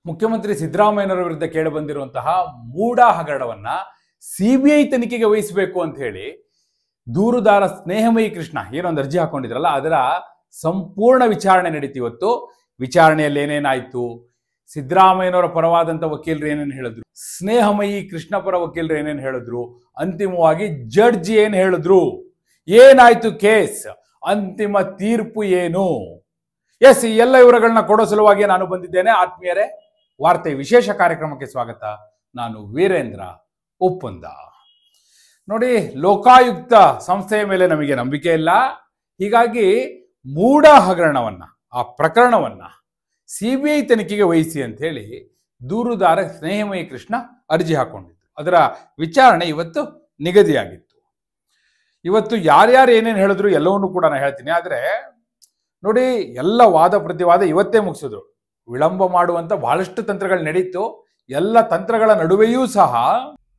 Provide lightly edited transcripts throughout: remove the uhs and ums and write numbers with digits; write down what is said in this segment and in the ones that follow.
ಮುಖ್ಯಮಂತ್ರಿ ಸಿದ್ದರಾಮಯ್ಯನವರ ವಿರುದ್ಧ ಕೇಳಿಬಂದಿರುವಂತಹ ಮೂಡ ಹಗರಣವನ್ನ ಸಿಬಿಐ ತನಿಖೆಗೆ ವಹಿಸಬೇಕು ಅಂತ ಹೇಳಿ ದೂರುದಾರ ಸ್ನೇಹಮಯಿ ಕೃಷ್ಣ ಏನೊಂದು ಅರ್ಜಿ ಹಾಕೊಂಡಿದ್ರಲ್ಲ ಅದರ ಸಂಪೂರ್ಣ ವಿಚಾರಣೆ ನಡೀತಿ ಇವತ್ತು. ವಿಚಾರಣೆಯಲ್ಲಿ ಏನೇನಾಯ್ತು, ಸಿದ್ದರಾಮಯ್ಯನವರ ಪರವಾದಂತ ವಕೀಲರು ಏನೇನು ಹೇಳಿದ್ರು, ಸ್ನೇಹಮಯಿ ಕೃಷ್ಣ ಪರ ವಕೀಲರು ಏನೇನು ಹೇಳಿದ್ರು, ಅಂತಿಮವಾಗಿ ಜಡ್ಜ್ ಏನ್ ಹೇಳಿದ್ರು, ಏನಾಯ್ತು ಕೇಸ್, ಅಂತಿಮ ತೀರ್ಪು ಏನು, ಎಸ್ ಈ ಎಲ್ಲ ವಿವರಗಳನ್ನ ಕೊಡೋ ಸಲುವಾಗಿ ನಾನು ಬಂದಿದ್ದೇನೆ. ಆತ್ಮೀಯರೇ, ವಾರ್ತೆ ವಿಶೇಷ ಕಾರ್ಯಕ್ರಮಕ್ಕೆ ಸ್ವಾಗತ. ನಾನು ವೀರೇಂದ್ರ ಉಪ್ಪುಂದ. ನೋಡಿ, ಲೋಕಾಯುಕ್ತ ಸಂಸ್ಥೆಯ ಮೇಲೆ ನಮಗೆ ನಂಬಿಕೆ ಇಲ್ಲ. ಹೀಗಾಗಿ ಮೂಡ ಹಗರಣವನ್ನ, ಆ ಪ್ರಕರಣವನ್ನ ಸಿಬಿಐ ತನಿಖೆಗೆ ವಹಿಸಿ ಅಂತ ಹೇಳಿ ದೂರುದಾರ ಸ್ನೇಹಮಯಿ ಕೃಷ್ಣ ಅರ್ಜಿ ಹಾಕೊಂಡಿದ್ದು. ಅದರ ವಿಚಾರಣೆ ಇವತ್ತು ನಿಗದಿಯಾಗಿತ್ತು. ಇವತ್ತು ಯಾರ್ಯಾರು ಏನೇನು ಹೇಳಿದ್ರು ಎಲ್ಲವನ್ನೂ ಕೂಡ ನಾನು ಹೇಳ್ತೀನಿ. ಆದ್ರೆ ನೋಡಿ, ಎಲ್ಲ ವಾದ ಪ್ರತಿವಾದ ಇವತ್ತೇ ಮುಗಿಸಿದ್ರು. ವಿಳಂಬ ಮಾಡುವಂತ ಬಹಳಷ್ಟು ತಂತ್ರಗಳು ನಡೀತು. ಎಲ್ಲ ತಂತ್ರಗಳ ನಡುವೆಯೂ ಸಹ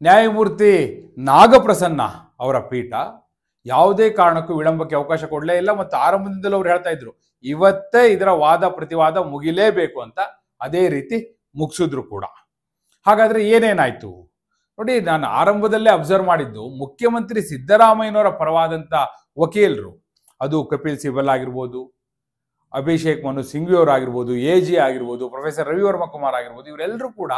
ನ್ಯಾಯಮೂರ್ತಿ ನಾಗಪ್ರಸನ್ನ ಅವರ ಪೀಠ ಯಾವುದೇ ಕಾರಣಕ್ಕೂ ವಿಳಂಬಕ್ಕೆ ಅವಕಾಶ ಕೊಡಲೇ ಇಲ್ಲ. ಮತ್ತು ಆರಂಭದಿಂದಲೂ ಅವ್ರು ಹೇಳ್ತಾ ಇದ್ರು ಇವತ್ತೇ ಇದರ ವಾದ ಪ್ರತಿವಾದ ಮುಗಿಲೇಬೇಕು ಅಂತ. ಅದೇ ರೀತಿ ಮುಗಿಸಿದ್ರು ಕೂಡ. ಹಾಗಾದ್ರೆ ಏನೇನಾಯ್ತು ನೋಡಿ, ನಾನು ಆರಂಭದಲ್ಲೇ ಅಬ್ಸರ್ವ್ ಮಾಡಿದ್ದು, ಮುಖ್ಯಮಂತ್ರಿ ಸಿದ್ದರಾಮಯ್ಯನವರ ಪರವಾದಂತ ವಕೀಲರು, ಅದು ಕಪಿಲ್ ಸಿಬಲ್ ಆಗಿರ್ಬೋದು, ಅಭಿಷೇಕ್ ಮನು ಸಿಂಘ್ವಿ ಅವರು ಆಗಿರ್ಬೋದು, ಎಜಿ ಆಗಿರ್ಬೋದು, ಪ್ರೊಫೆಸರ್ ರವಿವರ್ಮ ಕುಮಾರ್ ಆಗಿರ್ಬೋದು, ಇವರೆಲ್ಲರೂ ಕೂಡ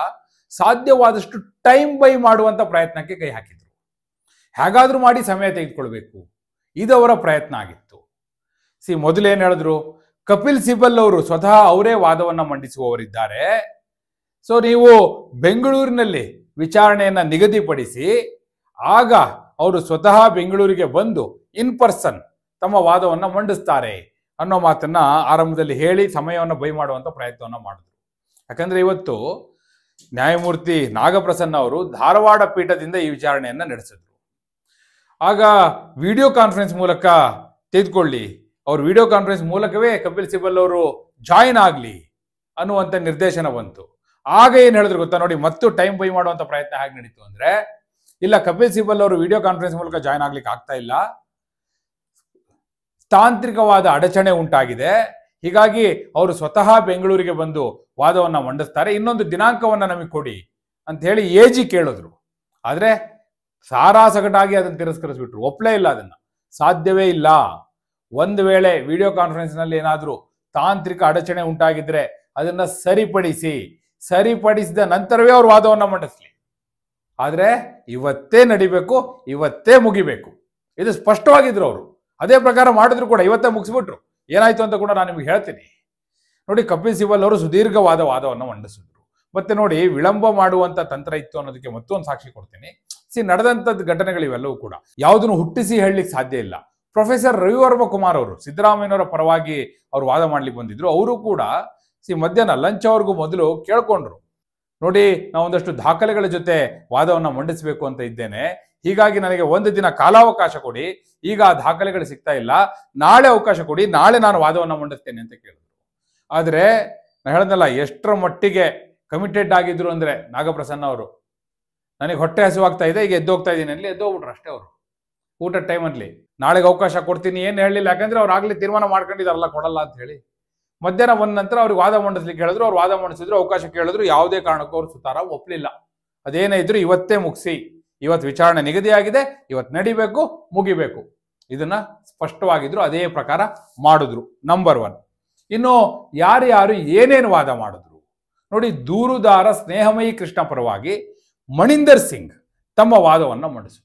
ಸಾಧ್ಯವಾದಷ್ಟು ಟೈಮ್ ಬೈ ಮಾಡುವಂತ ಪ್ರಯತ್ನಕ್ಕೆ ಕೈ ಹಾಕಿದ್ರು. ಹೇಗಾದ್ರೂ ಮಾಡಿ ಸಮಯ ತೆಗೆದುಕೊಳ್ಬೇಕು, ಇದವರ ಪ್ರಯತ್ನ ಆಗಿತ್ತು. ಮೊದಲೇನ್ ಹೇಳಿದ್ರು, ಕಪಿಲ್ ಸಿಬಲ್ ಅವರು ಸ್ವತಃ ಅವರೇ ವಾದವನ್ನ ಮಂಡಿಸುವವರಿದ್ದಾರೆ. ಸೊ ನೀವು ಬೆಂಗಳೂರಿನಲ್ಲಿ ವಿಚಾರಣೆಯನ್ನ ನಿಗದಿಪಡಿಸಿ, ಆಗ ಅವರು ಸ್ವತಃ ಬೆಂಗಳೂರಿಗೆ ಬಂದು ಇನ್ ಪರ್ಸನ್ ತಮ್ಮ ವಾದವನ್ನ ಮಂಡಿಸ್ತಾರೆ ಅನ್ನೋ ಮಾತನ್ನ ಆರಂಭದಲ್ಲಿ ಹೇಳಿ ಸಮಯವನ್ನು ಬೈ ಮಾಡುವಂತ ಪ್ರಯತ್ನವನ್ನ ಮಾಡಿದ್ರು. ಯಾಕಂದ್ರೆ ಇವತ್ತು ನ್ಯಾಯಮೂರ್ತಿ ನಾಗಪ್ರಸನ್ನ ಅವರು ಧಾರವಾಡ ಪೀಠದಿಂದ ಈ ವಿಚಾರಣೆಯನ್ನ ನಡೆಸಿದ್ರು. ಆಗ ವಿಡಿಯೋ ಕಾನ್ಫರೆನ್ಸ್ ಮೂಲಕ ತೆಗೆದುಕೊಳ್ಳಿ, ಅವ್ರು ವಿಡಿಯೋ ಕಾನ್ಫರೆನ್ಸ್ ಮೂಲಕವೇ ಕಪಿಲ್ ಸಿಬಲ್ ಅವರು ಜಾಯಿನ್ ಆಗ್ಲಿ ಅನ್ನುವಂತ ನಿರ್ದೇಶನ ಬಂತು. ಆಗ ಏನ್ ಹೇಳಿದ್ರು ಗೊತ್ತಾ ನೋಡಿ, ಮತ್ತು ಟೈಮ್ ಬೈ ಮಾಡುವಂತ ಪ್ರಯತ್ನ ಹೇಗೆ ನಡೀತು ಅಂದ್ರೆ, ಇಲ್ಲ ಕಪಿಲ್ ಸಿಬಲ್ ಅವರು ವಿಡಿಯೋ ಕಾನ್ಫರೆನ್ಸ್ ಮೂಲಕ ಜಾಯಿನ್ ಆಗ್ಲಿಕ್ಕೆ ಆಗ್ತಾ ಇಲ್ಲ, ತಾಂತ್ರಿಕವಾದ ಅಡಚಣೆ ಉಂಟಾಗಿದೆ, ಹೀಗಾಗಿ ಅವರು ಸ್ವತಃ ಬೆಂಗಳೂರಿಗೆ ಬಂದು ವಾದವನ್ನ ಮಂಡಿಸ್ತಾರೆ, ಇನ್ನೊಂದು ದಿನಾಂಕವನ್ನ ನಮಗೆ ಕೊಡಿ ಅಂತ ಹೇಳಿ ಎಜಿ ಕೇಳಿದ್ರು. ಆದ್ರೆ ಸಾರಾಸಗಟಾಗಿ ಅದನ್ನು ತಿರಸ್ಕರಿಸ್ಬಿಟ್ರು, ಒಪ್ಲೇ ಇಲ್ಲ, ಅದನ್ನ ಸಾಧ್ಯವೇ ಇಲ್ಲ. ಒಂದು ವೇಳೆ ವಿಡಿಯೋ ಕಾನ್ಫರೆನ್ಸ್ ನಲ್ಲಿ ಏನಾದ್ರೂ ತಾಂತ್ರಿಕ ಅಡಚಣೆ ಉಂಟಾಗಿದ್ರೆ ಅದನ್ನ ಸರಿಪಡಿಸಿದ ನಂತರವೇ ಅವ್ರು ವಾದವನ್ನ ಮಂಡಿಸ್ಲಿ. ಆದ್ರೆ ಇವತ್ತೇ ನಡಿಬೇಕು, ಇವತ್ತೇ ಮುಗಿಬೇಕು, ಇದು ಸ್ಪಷ್ಟವಾಗಿದ್ರು ಅವರು. ಅದೇ ಪ್ರಕಾರ ಮಾಡಿದ್ರು ಕೂಡ ಇವತ್ತೇ ಮುಗಿಸ್ಬಿಟ್ರು. ಏನಾಯ್ತು ಅಂತ ಕೂಡ ನಾನು ನಿಮ್ಗೆ ಹೇಳ್ತೀನಿ. ನೋಡಿ, ಕಪಿಲ್ ಸಿಬಲ್ ಅವರು ಸುದೀರ್ಘವಾದ ವಾದವನ್ನು ಮಂಡಿಸಿದ್ರು. ಮತ್ತೆ ನೋಡಿ, ವಿಳಂಬ ಮಾಡುವಂತ ತಂತ್ರ ಇತ್ತು ಅನ್ನೋದಕ್ಕೆ ಮತ್ತೊಂದು ಸಾಕ್ಷಿ ಕೊಡ್ತೀನಿ. ನಡೆದಂತದ್ದು ಘಟನೆಗಳು ಇವೆಲ್ಲವೂ ಕೂಡ ಯಾವುದನ್ನು ಹುಟ್ಟಿಸಿ ಹೇಳಲಿಕ್ಕೆ ಸಾಧ್ಯ ಇಲ್ಲ. ಪ್ರೊಫೆಸರ್ ರವಿವರ್ಮ ಕುಮಾರ್ ಅವರು ಸಿದ್ದರಾಮಯ್ಯನವರ ಪರವಾಗಿ ಅವರು ವಾದ ಮಾಡ್ಲಿಕ್ಕೆ ಬಂದಿದ್ರು. ಅವರು ಕೂಡ ಮಧ್ಯಾಹ್ನ ಲಂಚ್ ಅವ್ರಿಗೂ ಮೊದಲು ಕೇಳ್ಕೊಂಡ್ರು, ನೋಡಿ ನಾವು ಒಂದಷ್ಟು ದಾಖಲೆಗಳ ಜೊತೆ ವಾದವನ್ನ ಮಂಡಿಸಬೇಕು ಅಂತ ಇದ್ದೇನೆ, ಹೀಗಾಗಿ ನನಗೆ ಒಂದು ದಿನ ಕಾಲಾವಕಾಶ ಕೊಡಿ, ಈಗ ಆ ದಾಖಲೆಗಳು ಸಿಗ್ತಾ ಇಲ್ಲ, ನಾಳೆ ಅವಕಾಶ ಕೊಡಿ, ನಾಳೆ ನಾನು ವಾದವನ್ನ ಮಂಡಿಸ್ತೇನೆ ಅಂತ ಕೇಳಿದ್ರು. ಆದ್ರೆ ನಾನು ಹೇಳ್ದಲ್ಲ, ಎಷ್ಟರ ಮಟ್ಟಿಗೆ ಕಮಿಟೆಡ್ ಆಗಿದ್ರು ಅಂದ್ರೆ ನಾಗಪ್ರಸನ್ನ ಅವರು, ನನಗೆ ಹೊಟ್ಟೆ ಹಸಿವಾಗ್ತಾ ಇದೆ, ಈಗ ಎದ್ದೋಗ್ತಾ ಇದ್ದೀನಿ ಅಲ್ಲಿ ಎದ್ದೋಗ್ಬಿಟ್ರು ಅಷ್ಟೇ. ಅವರು ಊಟದ ಟೈಮಲ್ಲಿ ನಾಳೆಗೆ ಅವಕಾಶ ಕೊಡ್ತೀನಿ ಏನು ಹೇಳಲಿಲ್ಲ. ಯಾಕಂದ್ರೆ ಅವ್ರು ಆಗ್ಲಿ ತೀರ್ಮಾನ ಮಾಡ್ಕೊಂಡಿದಾರಲ್ಲ ಕೊಡಲ್ಲ ಅಂತ ಹೇಳಿ. ಮಧ್ಯಾಹ್ನ ಬಂದ ನಂತರ ಅವ್ರಿಗೆ ವಾದ ಮಂಡಿಸ್ಲಿಕ್ಕೆ ಹೇಳಿದ್ರು, ಅವ್ರು ವಾದ ಮಂಡಿಸಿದ್ರು, ಅವಕಾಶ ಕೇಳಿದ್ರು, ಯಾವುದೇ ಕಾರಣಕ್ಕೂ ಅವ್ರು ಸುತಾರ ಒಪ್ಲಿಲ್ಲ. ಅದೇನೇ ಇದ್ರು ಇವತ್ತೇ ಮುಗಿಸಿ, ಇವತ್ತು ವಿಚಾರಣೆ ನಿಗದಿಯಾಗಿದೆ, ಇವತ್ತು ನಡಿಬೇಕು, ಮುಗಿಬೇಕು, ಇದನ್ನ ಸ್ಪಷ್ಟವಾಗಿದ್ರು, ಅದೇ ಪ್ರಕಾರ ಮಾಡಿದ್ರು. ನಂಬರ್ 1. ಇನ್ನು ಯಾರ್ಯಾರು ಏನೇನು ವಾದ ಮಾಡಿದ್ರು ನೋಡಿ, ದೂರುದಾರ ಸ್ನೇಹಮಯಿ ಕೃಷ್ಣ ಪರವಾಗಿ ಮಣಿಂದರ್ ಸಿಂಗ್ ತಮ್ಮ ವಾದವನ್ನ ಮಂಡಿಸಿದ್ರು.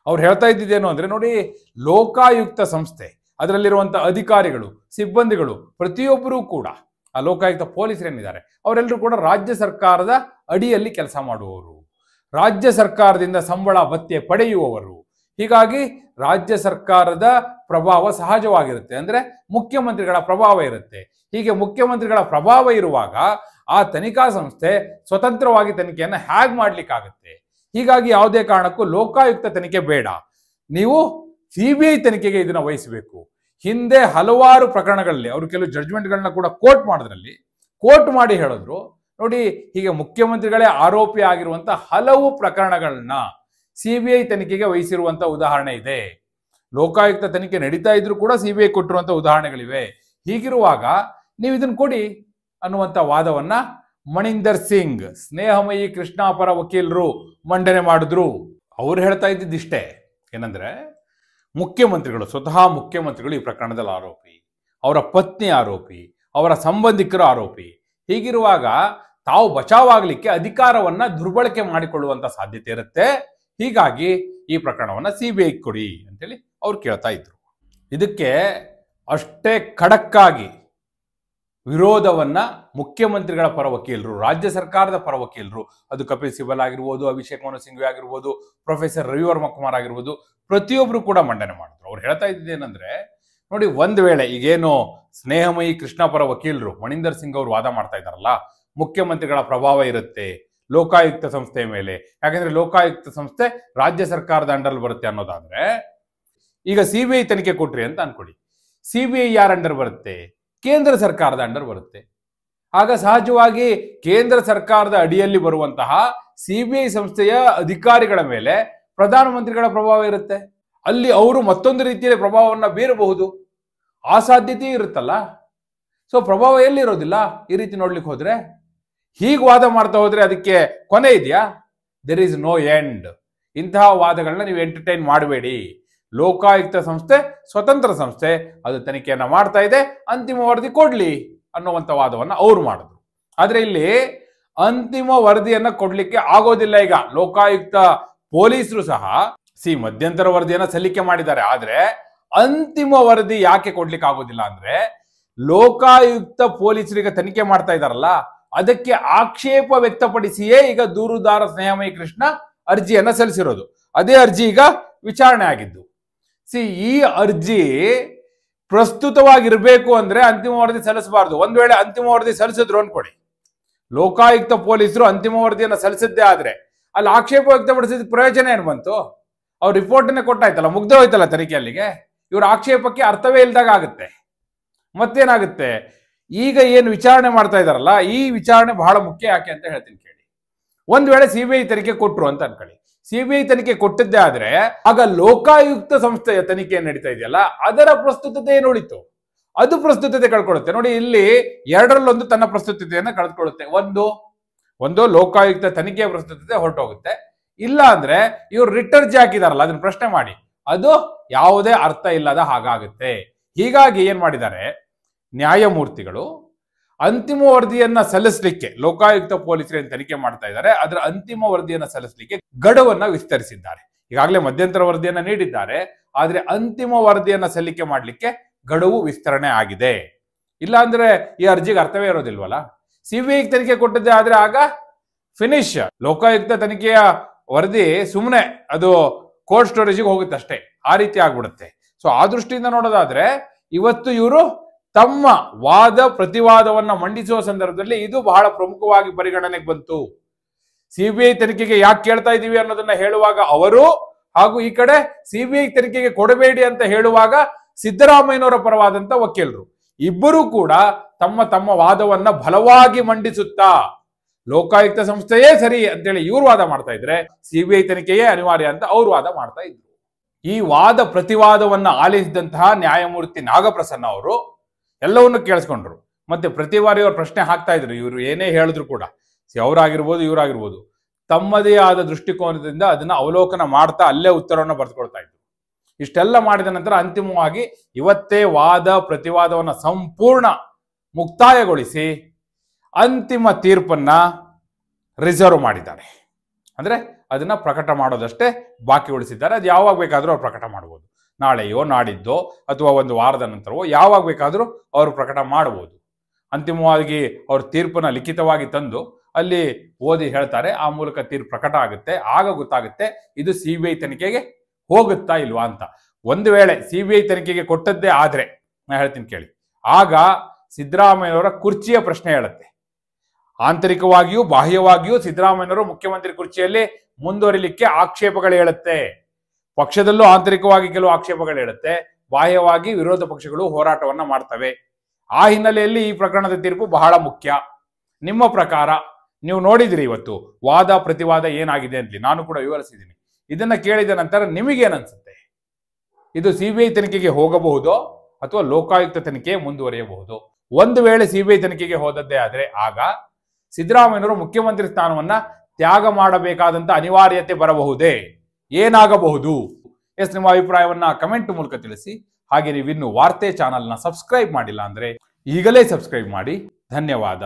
ಅವ್ರು ಹೇಳ್ತಾ ಇದ್ದಿದ್ದೇನು ಅಂದ್ರೆ, ನೋಡಿ ಲೋಕಾಯುಕ್ತ ಸಂಸ್ಥೆ, ಅದರಲ್ಲಿರುವಂತ ಅಧಿಕಾರಿಗಳು, ಸಿಬ್ಬಂದಿಗಳು ಪ್ರತಿಯೊಬ್ಬರೂ ಕೂಡ, ಆ ಲೋಕಾಯುಕ್ತ ಪೊಲೀಸರೇನಿದ್ದಾರೆ ಅವರೆಲ್ಲರೂ ಕೂಡ ರಾಜ್ಯ ಸರ್ಕಾರದ ಅಡಿಯಲ್ಲಿ ಕೆಲಸ ಮಾಡುವವರು, ರಾಜ್ಯ ಸರ್ಕಾರದಿಂದ ಸಂಬಳ ಭತ್ಯೆ ಪಡೆಯುವವರು. ಹೀಗಾಗಿ ರಾಜ್ಯ ಸರ್ಕಾರದ ಪ್ರಭಾವ ಸಹಜವಾಗಿರುತ್ತೆ, ಅಂದ್ರೆ ಮುಖ್ಯಮಂತ್ರಿಗಳ ಪ್ರಭಾವ ಇರುತ್ತೆ. ಹೀಗೆ ಮುಖ್ಯಮಂತ್ರಿಗಳ ಪ್ರಭಾವ ಇರುವಾಗ ಆ ತನಿಖಾ ಸಂಸ್ಥೆ ಸ್ವತಂತ್ರವಾಗಿ ತನಿಖೆಯನ್ನ ಹೇಗೆ ಮಾಡ್ಲಿಕ್ಕಾಗತ್ತೆ? ಹೀಗಾಗಿ ಯಾವುದೇ ಕಾರಣಕ್ಕೂ ಲೋಕಾಯುಕ್ತ ತನಿಖೆ ಬೇಡ, ನೀವು ಸಿಬಿಐ ತನಿಖೆಗೆ ಇದನ್ನ ವಹಿಸಬೇಕು. ಹಿಂದೆ ಹಲವಾರು ಪ್ರಕರಣಗಳಲ್ಲಿ ಅವರು ಕೆಲವು ಜಡ್ಜ್ಮೆಂಟ್ಗಳನ್ನ ಕೂಡ ಕೋರ್ಟ್ ಮಾಡಿ ಹೇಳಿದ್ರು, ನೋಡಿ ಹೀಗೆ ಮುಖ್ಯಮಂತ್ರಿಗಳೇ ಆರೋಪಿ ಆಗಿರುವಂತ ಹಲವು ಪ್ರಕರಣಗಳನ್ನ ಸಿಬಿಐ ತನಿಖೆಗೆ ವಹಿಸಿರುವಂತ ಉದಾಹರಣೆ ಇದೆ. ಲೋಕಾಯುಕ್ತ ತನಿಖೆ ನಡೀತಾ ಇದ್ರು ಕೂಡ ಸಿಬಿಐ ಕೊಟ್ಟಿರುವಂತ ಉದಾಹರಣೆಗಳಿವೆ. ಹೀಗಿರುವಾಗ ನೀವು ಇದನ್ನ ಕೊಡಿ ಅನ್ನುವಂತ ವಾದವನ್ನ ಮಣಿಂದರ್ ಸಿಂಗ್ ಸ್ನೇಹಮಯಿ ಕೃಷ್ಣ ಪರ ವಕೀಲರು ಮಂಡನೆ ಮಾಡಿದ್ರು. ಅವ್ರು ಹೇಳ್ತಾ ಇದ್ದಿದ್ದಿಷ್ಟೇ, ಏನಂದ್ರೆ ಮುಖ್ಯಮಂತ್ರಿಗಳು, ಸ್ವತಃ ಮುಖ್ಯಮಂತ್ರಿಗಳು ಈ ಪ್ರಕರಣದಲ್ಲಿ ಆರೋಪಿ, ಅವರ ಪತ್ನಿ ಆರೋಪಿ, ಅವರ ಸಂಬಂಧಿಕರು ಆರೋಪಿ. ಹೀಗಿರುವಾಗ ತಾವು ಬಚಾವಾಗಲಿಕ್ಕೆ ಅಧಿಕಾರವನ್ನ ದುರ್ಬಳಕೆ ಮಾಡಿಕೊಳ್ಳುವಂತ ಸಾಧ್ಯತೆ ಇರುತ್ತೆ. ಹೀಗಾಗಿ ಈ ಪ್ರಕರಣವನ್ನ ಸಿಬಿಐ ಕೊಡಿ ಅಂತೇಳಿ ಅವ್ರು ಕೇಳ್ತಾ ಇದ್ರು. ಇದಕ್ಕೆ ಅಷ್ಟೇ ಖಡಕ್ಕಾಗಿ ವಿರೋಧವನ್ನ ಮುಖ್ಯಮಂತ್ರಿಗಳ ಪರ ವಕೀಲರು, ರಾಜ್ಯ ಸರ್ಕಾರದ ಪರ ವಕೀಲರು, ಅದು ಕಪಿಲ್ ಸಿಬಲ್ ಆಗಿರ್ಬೋದು, ಅಭಿಷೇಕ್ ಮನು ಸಿಂಘವಿ ಆಗಿರ್ಬೋದು, ಪ್ರೊಫೆಸರ್ ರವಿವರ್ಮ ಕುಮಾರ್ ಆಗಿರ್ಬೋದು, ಪ್ರತಿಯೊಬ್ರು ಕೂಡ ಮಂಡನೆ ಮಾಡಿದ್ರು. ಅವ್ರು ಹೇಳ್ತಾ ಇದ್ದೇನೆಂದ್ರೆ, ನೋಡಿ, ಒಂದ್ ವೇಳೆ ಈಗೇನು ಸ್ನೇಹಮಯಿ ಕೃಷ್ಣ ಪರ ವಕೀಲರು ಮಣಿಂದರ್ ಸಿಂಗ್ ಅವರು ವಾದ ಮಾಡ್ತಾ ಇದ್ದಾರಲ್ಲ, ಮುಖ್ಯಮಂತ್ರಿಗಳ ಪ್ರಭಾವ ಇರುತ್ತೆ ಲೋಕಾಯುಕ್ತ ಸಂಸ್ಥೆಯ ಮೇಲೆ, ಯಾಕಂದ್ರೆ ಲೋಕಾಯುಕ್ತ ಸಂಸ್ಥೆ ರಾಜ್ಯ ಸರ್ಕಾರದ ಅಂಡರ್ ಬರುತ್ತೆ ಅನ್ನೋದಾದ್ರೆ, ಈಗ ಸಿಬಿಐ ತನಿಖೆ ಕೊಟ್ರಿ ಅಂತ ಅನ್ಕೊಳ್ಳಿ, ಸಿಬಿಐ ಯಾರ ಅಂಡರ್ ಬರುತ್ತೆ? ಕೇಂದ್ರ ಸರ್ಕಾರದ ಅಂಡರ್ ಬರುತ್ತೆ. ಆಗ ಸಹಜವಾಗಿ ಕೇಂದ್ರ ಸರ್ಕಾರದ ಅಡಿಯಲ್ಲಿ ಬರುವಂತಹ ಸಿಬಿಐ ಸಂಸ್ಥೆಯ ಅಧಿಕಾರಿಗಳ ಮೇಲೆ ಪ್ರಧಾನಮಂತ್ರಿಗಳ ಪ್ರಭಾವ ಇರುತ್ತೆ. ಅಲ್ಲಿ ಅವರು ಮತ್ತೊಂದು ರೀತಿಯಲ್ಲಿ ಪ್ರಭಾವವನ್ನು ಬೀರಬಹುದು, ಆ ಸಾಧ್ಯತೆ ಇರುತ್ತಲ್ಲ. ಸೊ ಪ್ರಭಾವ ಎಲ್ಲಿರೋದಿಲ್ಲ ಈ ರೀತಿ ನೋಡ್ಲಿಕ್ಕೆ ಹೋದ್ರೆ. ಹೀಗೆ ವಾದ ಮಾಡ್ತಾ ಹೋದ್ರೆ ಅದಕ್ಕೆ ಕೊನೆ ಇದೆಯಾ? There is no end. ಇಂತಹ ವಾದಗಳನ್ನ ನೀವು ಎಂಟರ್ಟೈನ್ ಮಾಡಬೇಡಿ. ಲೋಕಾಯುಕ್ತ ಸಂಸ್ಥೆ ಸ್ವತಂತ್ರ ಸಂಸ್ಥೆ, ಅದು ತನಿಖೆಯನ್ನ ಮಾಡ್ತಾ ಇದೆ, ಅಂತಿಮ ವರದಿ ಕೊಡ್ಲಿ ಅನ್ನುವಂಥ ವಾದವನ್ನ ಅವ್ರು ಮಾಡಿದ್ರು. ಆದ್ರೆ ಇಲ್ಲಿ ಅಂತಿಮ ವರದಿಯನ್ನ ಕೊಡ್ಲಿಕ್ಕೆ ಆಗೋದಿಲ್ಲ. ಈಗ ಲೋಕಾಯುಕ್ತ ಪೊಲೀಸರು ಸಹ ಮಧ್ಯಂತರ ವರದಿಯನ್ನ ಸಲ್ಲಿಕೆ ಮಾಡಿದ್ದಾರೆ, ಆದ್ರೆ ಅಂತಿಮ ವರದಿ ಯಾಕೆ ಕೊಡ್ಲಿಕ್ಕೆ ಆಗೋದಿಲ್ಲ ಅಂದ್ರೆ, ಲೋಕಾಯುಕ್ತ ಪೊಲೀಸರಿಗೆ ತನಿಖೆ ಮಾಡ್ತಾ ಇದಾರಲ್ಲ, ಅದಕ್ಕೆ ಆಕ್ಷೇಪ ವ್ಯಕ್ತಪಡಿಸಿಯೇ ಈಗ ದೂರುದಾರ ಸ್ನೇಹಮಯಿ ಕೃಷ್ಣ ಅರ್ಜಿಯನ್ನ ಸಲ್ಲಿಸಿರೋದು. ಅದೇ ಅರ್ಜಿ ಈಗ ವಿಚಾರಣೆ ಆಗಿದ್ದು. ಈ ಅರ್ಜಿ ಪ್ರಸ್ತುತವಾಗಿರ್ಬೇಕು ಅಂದ್ರೆ ಅಂತಿಮ ವರದಿ ಸಲ್ಲಿಸಬಾರ್ದು. ಒಂದ್ ವೇಳೆ ಅಂತಿಮ ವರದಿ ಸಲ್ಲಿಸಿದ್ರು ಅನ್ಕೊಡಿ, ಲೋಕಾಯುಕ್ತ ಪೊಲೀಸರು ಅಂತಿಮ ವರದಿಯನ್ನ ಸಲ್ಲಿಸಿದ್ದೇ ಆದ್ರೆ ಅಲ್ಲಿ ಆಕ್ಷೇಪ ವ್ಯಕ್ತಪಡಿಸಿದ ಪ್ರಯೋಜನ ಏನು ಬಂತು? ಅವ್ರು ರಿಪೋರ್ಟನ್ನೇ ಕೊಟ್ಟಾಯ್ತಲ್ಲ, ಮುಗ್ದೇ ಹೋಯ್ತಲ್ಲ ತನಿಖೆ ಅಲ್ಲಿಗೆ. ಇವ್ರ ಆಕ್ಷೇಪಕ್ಕೆ ಅರ್ಥವೇ ಇಲ್ದಾಗ ಆಗುತ್ತೆ. ಮತ್ತೇನಾಗುತ್ತೆ? ಈಗ ಏನು ವಿಚಾರಣೆ ಮಾಡ್ತಾ ಇದಾರಲ್ಲ, ಈ ವಿಚಾರಣೆ ಬಹಳ ಮುಖ್ಯ. ಯಾಕೆ ಅಂತ ಹೇಳ್ತೀನಿ ಕೇಳಿ. ಒಂದ್ ವೇಳೆ ಸಿಬಿಐ ತನಿಖೆ ಕೊಟ್ರು ಅಂತ ಅನ್ಕೊಳ್ಳಿ, ಸಿಬಿಐ ತನಿಖೆ ಕೊಟ್ಟಿದ್ದೇ ಆದ್ರೆ ಆಗ ಲೋಕಾಯುಕ್ತ ಸಂಸ್ಥೆಯ ತನಿಖೆ ನಡೀತಾ ಇದೆಯಲ್ಲ, ಅದರ ಪ್ರಸ್ತುತತೆ ಏನು ಉಳಿತು? ಅದು ಪ್ರಸ್ತುತತೆ ಕಳ್ಕೊಳ್ಳುತ್ತೆ. ನೋಡಿ, ಇಲ್ಲಿ ಎರಡರಲ್ಲೊಂದು ತನ್ನ ಪ್ರಸ್ತುತತೆಯನ್ನು ಕಳೆದುಕೊಳ್ಳುತ್ತೆ. ಒಂದು ಲೋಕಾಯುಕ್ತ ತನಿಖೆಯ ಪ್ರಸ್ತುತತೆ ಹೊರಟೋಗುತ್ತೆ. ಇಲ್ಲ ಅಂದ್ರೆ ಇವ್ರು ರಿಟ್ ಅರ್ಜಿ ಹಾಕಿದಾರಲ್ಲ, ಅದನ್ನ ಪ್ರಶ್ನೆ ಮಾಡಿ, ಅದು ಯಾವುದೇ ಅರ್ಥ ಇಲ್ಲದ ಹಾಗಾಗುತ್ತೆ. ಹೀಗಾಗಿ ಏನ್ ಮಾಡಿದ್ದಾರೆ ನ್ಯಾಯಮೂರ್ತಿಗಳು, ಅಂತಿಮ ವರದಿಯನ್ನ ಸಲ್ಲಿಸಲಿಕ್ಕೆ ಲೋಕಾಯುಕ್ತ ಪೊಲೀಸರು ತನಿಖೆ ಮಾಡ್ತಾ ಇದ್ದಾರೆ, ಅದರ ಅಂತಿಮ ವರದಿಯನ್ನ ಸಲ್ಲಿಸಲಿಕ್ಕೆ ಗಡುವನ್ನ ವಿಸ್ತರಿಸಿದ್ದಾರೆ. ಈಗಾಗಲೇ ಮಧ್ಯಂತರ ವರದಿಯನ್ನ ನೀಡಿದ್ದಾರೆ, ಆದ್ರೆ ಅಂತಿಮ ವರದಿಯನ್ನ ಸಲ್ಲಿಕೆ ಮಾಡಲಿಕ್ಕೆ ಗಡುವು ವಿಸ್ತರಣೆ ಆಗಿದೆ. ಇಲ್ಲ ಅಂದ್ರೆ ಈ ಅರ್ಜಿಗೆ ಅರ್ಥವೇ ಇರೋದಿಲ್ವಲ್ಲ. ಸಿಬಿಐ ತನಿಖೆ ಕೊಟ್ಟಿದ್ದೆ ಆದ್ರೆ ಆಗ ಫಿನಿಶ್. ಲೋಕಾಯುಕ್ತ ತನಿಖೆಯ ವರದಿ ಸುಮ್ಮನೆ ಅದು ಕೋಲ್ಡ್ ಸ್ಟೋರೇಜಿಗೆ ಹೋಗುತ್ತೆ ಅಷ್ಟೇ, ಆ ರೀತಿ ಆಗ್ಬಿಡುತ್ತೆ. ಸೊ ಆ ದೃಷ್ಟಿಯಿಂದ ನೋಡೋದಾದ್ರೆ ಇವತ್ತು ಇವರು ತಮ್ಮ ವಾದ ಪ್ರತಿವಾದವನ್ನ ಮಂಡಿಸುವ ಸಂದರ್ಭದಲ್ಲಿ ಇದು ಬಹಳ ಪ್ರಮುಖವಾಗಿ ಪರಿಗಣನೆಗೆ ಬಂತು. ಸಿಬಿಐ ತನಿಖೆಗೆ ಯಾಕೆ ಕೇಳ್ತಾ ಇದೀವಿ ಅನ್ನೋದನ್ನ ಹೇಳುವಾಗ ಅವರು, ಹಾಗೂ ಈ ಕಡೆ ಸಿಬಿಐ ತನಿಖೆಗೆ ಕೊಡಬೇಡಿ ಅಂತ ಹೇಳುವಾಗ ಸಿದ್ದರಾಮಯ್ಯನವರ ಪರವಾದಂತ ವಕೀಲರು ಇಬ್ಬರೂ ಕೂಡ ತಮ್ಮ ತಮ್ಮ ವಾದವನ್ನ ಬಲವಾಗಿ ಮಂಡಿಸುತ್ತಾ ಲೋಕಾಯುಕ್ತ ಸಂಸ್ಥೆಯೇ ಸರಿ ಅಂತೇಳಿ ಇವ್ರು ವಾದ ಮಾಡ್ತಾ ಇದ್ರೆ, ಸಿಬಿಐ ತನಿಖೆಯೇ ಅನಿವಾರ್ಯ ಅಂತ ಅವ್ರು ವಾದ ಮಾಡ್ತಾ ಇದ್ರು. ಈ ವಾದ ಪ್ರತಿವಾದವನ್ನ ಆಲಿಸಿದಂತಹ ನ್ಯಾಯಮೂರ್ತಿ ನಾಗಪ್ರಸನ್ನ ಅವರು ಎಲ್ಲವನ್ನು ಕೇಳಿಸ್ಕೊಂಡ್ರು. ಮತ್ತೆ ಪ್ರತಿ ಬಾರಿ ಅವ್ರು ಪ್ರಶ್ನೆ ಹಾಕ್ತಾ ಇದ್ರು, ಇವರು ಏನೇ ಹೇಳಿದ್ರು ಕೂಡ, ಅವರಾಗಿರ್ಬೋದು ಇವರಾಗಿರ್ಬೋದು, ತಮ್ಮದೇ ಆದ ದೃಷ್ಟಿಕೋನದಿಂದ ಅದನ್ನ ಅವಲೋಕನ ಮಾಡ್ತಾ ಅಲ್ಲೇ ಉತ್ತರವನ್ನು ಬರೆದುಕೊಳ್ತಾ ಇದ್ರು. ಇಷ್ಟೆಲ್ಲ ಮಾಡಿದ ನಂತರ ಅಂತಿಮವಾಗಿ ಇವತ್ತೇ ವಾದ ಪ್ರತಿವಾದವನ್ನ ಸಂಪೂರ್ಣ ಮುಕ್ತಾಯಗೊಳಿಸಿ ಅಂತಿಮ ತೀರ್ಪನ್ನ ರಿಸರ್ವ್ ಮಾಡಿದ್ದಾರೆ. ಅಂದ್ರೆ ಅದನ್ನ ಪ್ರಕಟ ಮಾಡೋದಷ್ಟೇ ಬಾಕಿ ಉಳಿಸಿದ್ದಾರೆ. ಅದು ಯಾವಾಗ ಬೇಕಾದ್ರೂ ಅವ್ರು ಪ್ರಕಟ ಮಾಡಬಹುದು, ನಾಳೆಯೋ ನಾಡಿದ್ದೋ ಅಥವಾ ಒಂದು ವಾರದ ನಂತರವೋ ಯಾವಾಗ ಬೇಕಾದ್ರೂ ಅವರು ಪ್ರಕಟ ಮಾಡಬಹುದು. ಅಂತಿಮವಾಗಿ ಅವ್ರ ತೀರ್ಪನ್ನ ಲಿಖಿತವಾಗಿ ತಂದು ಅಲ್ಲಿ ಓದಿ ಹೇಳ್ತಾರೆ. ಆ ಮೂಲಕ ತೀರ್ಪು ಪ್ರಕಟ ಆಗುತ್ತೆ. ಆಗ ಗೊತ್ತಾಗುತ್ತೆ ಇದು ಸಿಬಿಐ ತನಿಖೆಗೆ ಹೋಗುತ್ತಾ ಇಲ್ವಾ ಅಂತ. ಒಂದು ವೇಳೆ ಸಿಬಿಐ ತನಿಖೆಗೆ ಕೊಟ್ಟದ್ದೇ ಆದ್ರೆ, ನಾ ಹೇಳ್ತೀನಿ ಕೇಳಿ, ಆಗ ಸಿದ್ದರಾಮಯ್ಯನವರ ಕುರ್ಚಿಯ ಪ್ರಶ್ನೆ ಹೇಳುತ್ತೆ. ಆಂತರಿಕವಾಗಿಯೂ ಬಾಹ್ಯವಾಗಿಯೂ ಸಿದ್ದರಾಮಯ್ಯನವರು ಮುಖ್ಯಮಂತ್ರಿ ಕುರ್ಚಿಯಲ್ಲಿ ಮುಂದುವರಿಲಿಕ್ಕೆ ಆಕ್ಷೇಪಗಳು ಹೇಳುತ್ತೆ. ಪಕ್ಷದಲ್ಲೂ ಆಂತರಿಕವಾಗಿ ಕೆಲವು ಆಕ್ಷೇಪಗಳು ಹೇಳುತ್ತೆ, ಬಾಹ್ಯವಾಗಿ ವಿರೋಧ ಪಕ್ಷಗಳು ಹೋರಾಟವನ್ನ ಮಾಡ್ತವೆ. ಆ ಹಿನ್ನೆಲೆಯಲ್ಲಿ ಈ ಪ್ರಕರಣದ ತೀರ್ಪು ಬಹಳ ಮುಖ್ಯ. ನಿಮ್ಮ ಪ್ರಕಾರ ನೀವು ನೋಡಿದಿರಿ ಇವತ್ತು ವಾದ ಪ್ರತಿವಾದ ಏನಾಗಿದೆ ಅಂತ ನಾನು ಕೂಡ ವಿವರಿಸಿದ್ದೀನಿ. ಇದನ್ನ ಕೇಳಿದ ನಂತರ ನಿಮಗೇನನ್ಸುತ್ತೆ? ಇದು ಸಿಬಿಐ ತನಿಖೆಗೆ ಹೋಗಬಹುದೋ ಅಥವಾ ಲೋಕಾಯುಕ್ತ ತನಿಖೆ ಮುಂದುವರಿಯಬಹುದು? ಒಂದು ವೇಳೆ ಸಿಬಿಐ ತನಿಖೆಗೆ ಹೋದದ್ದೇ ಆದ್ರೆ ಆಗ ಸಿದ್ದರಾಮಯ್ಯನವರು ಮುಖ್ಯಮಂತ್ರಿ ಸ್ಥಾನವನ್ನ ತ್ಯಾಗ ಮಾಡಬೇಕಾದಂತ ಅನಿವಾರ್ಯತೆ ಬರಬಹುದೇ? ಏನಾಗಬಹುದು? ಎಸ್, ನಿಮ್ಮ ಅಭಿಪ್ರಾಯವನ್ನ ಕಮೆಂಟ್ ಮೂಲಕ ತಿಳಿಸಿ. ಹಾಗೆ ನೀವಿನ್ನು ವಾರ್ತೆ ಚಾನಲ್ನ ಸಬ್ಸ್ಕ್ರೈಬ್ ಮಾಡಿಲ್ಲ ಅಂದ್ರೆ ಈಗಲೇ ಸಬ್ಸ್ಕ್ರೈಬ್ ಮಾಡಿ. ಧನ್ಯವಾದ.